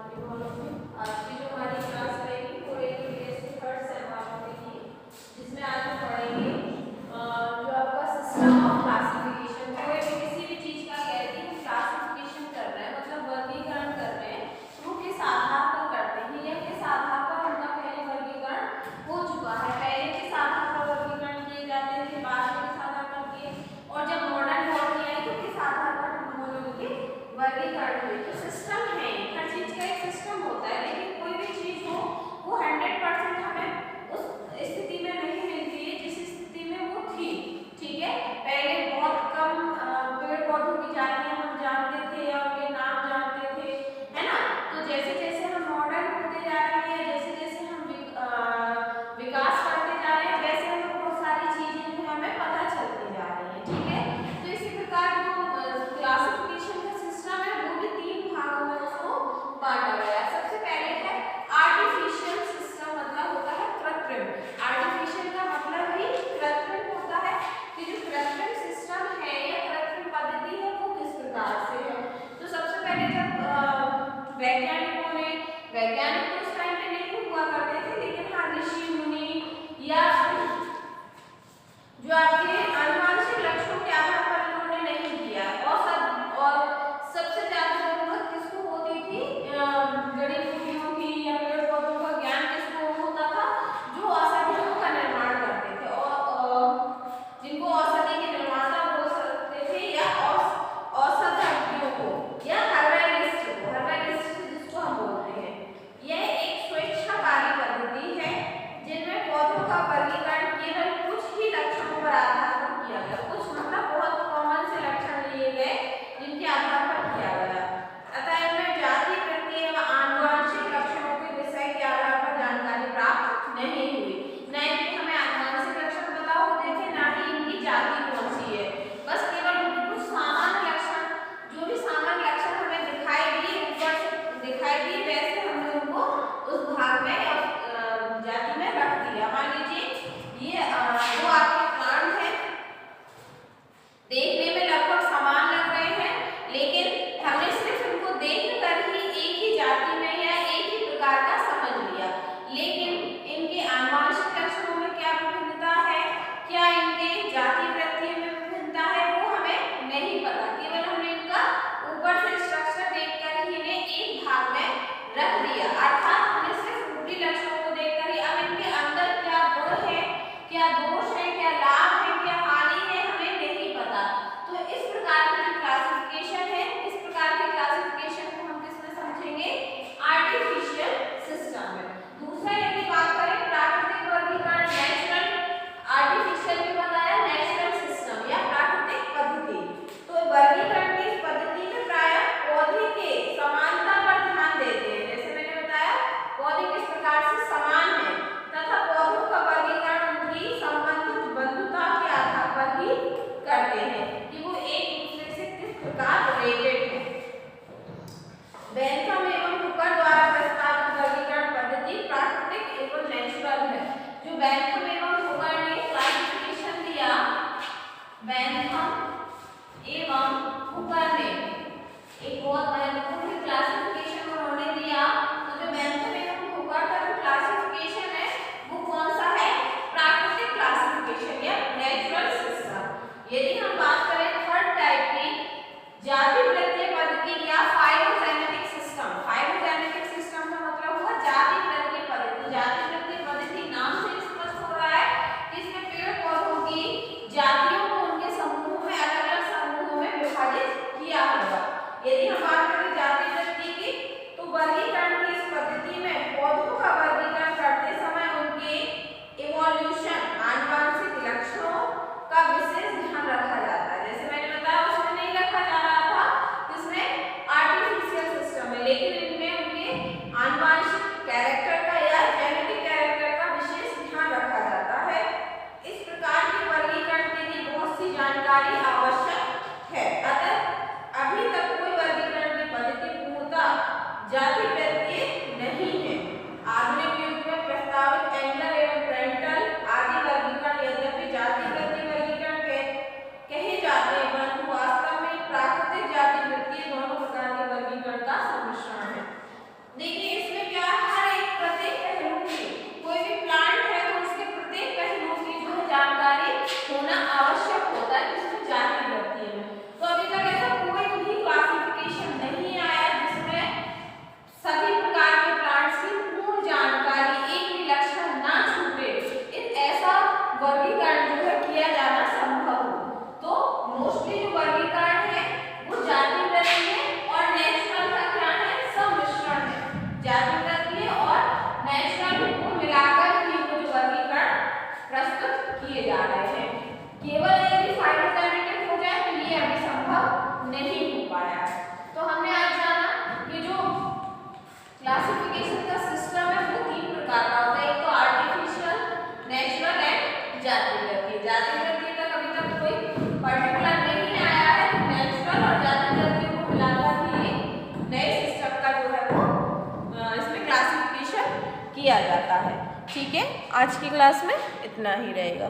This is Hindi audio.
Morning all of you. आज की जो हमारी क्लास रहेगी वो रहेगी बीएससी थर्ड सेम वालों के लिए, जिसमें आज हम पढ़ेंगे जो आपका सिस्टम ऑफ क्लासिफिकेशन। कोई भी किसी भी चीज का कह रही है क्लासिफिकेशन कर रहे हैं, मतलब वर्गीकरण कर रहे हैं, तो वो किस आधार पर करते हैं या किस आधार पर उनका पहले वर्गीकरण हो चुका है। पहले किस आधार पर वर्गीकरण किए जाते थे, बाद में किस आधार पर किए, और जब मॉडर्न बॉडी आई तो किस आधार पर उन्होंने उनके वर्गीकरण हुए। तो सिस्टम है, हर चीज का एक सिस्टम होता है, लेकिन कोई अभी संभव नहीं हो पाया है। तो हमने आज जाना कि जो क्लासिफिकेशन का सिस्टम है वो 3 प्रकार का होता है। एक तो आर्टिफिशियल, नेचुरल एंड जातिगत। जातिगत तक अभी तक कोई पर्टिकुलर नहीं आया है, तो नेचुरल और जातिगत को मिलाकर ही एक नए सिस्टम का जो है वो इसमें क्लासिफिकेशन किया जाता है। ठीक है, आज की क्लास में इतना ही रहेगा।